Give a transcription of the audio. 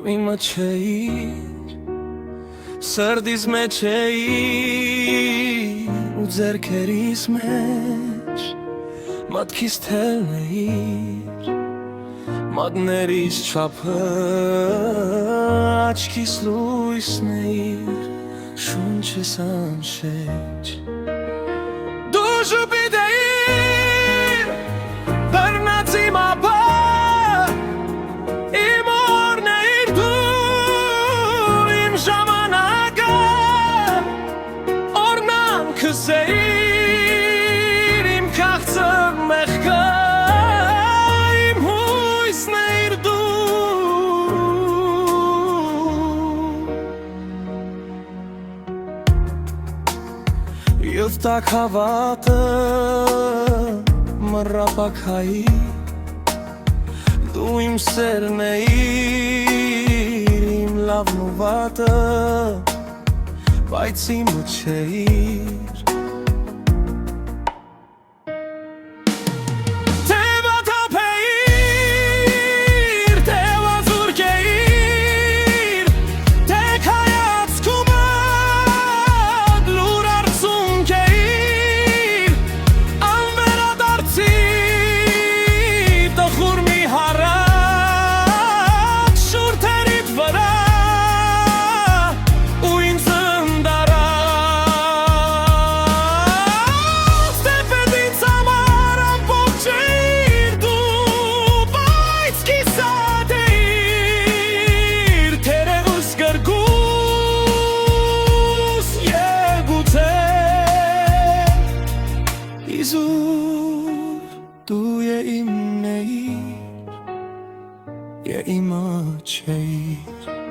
իմը չէիր, սրտիս մեջ էիր ու ձեռքերիս մեջ մատքիս թելն էիր, մատներիս չափը աչքիս լույսն էիր, շունչս անշեջ դու ժպիտ էիր, բռնած իմ ապա Քսեիր իմ քաղցը մեղքը, իմ հույսն էիր դու Եվ տաք հավատը մռապակայի Դու իմ սերն էիր, իմ լավն ու վատը Բայց իմը չէիր Դու իմ էիր, իմը չէիր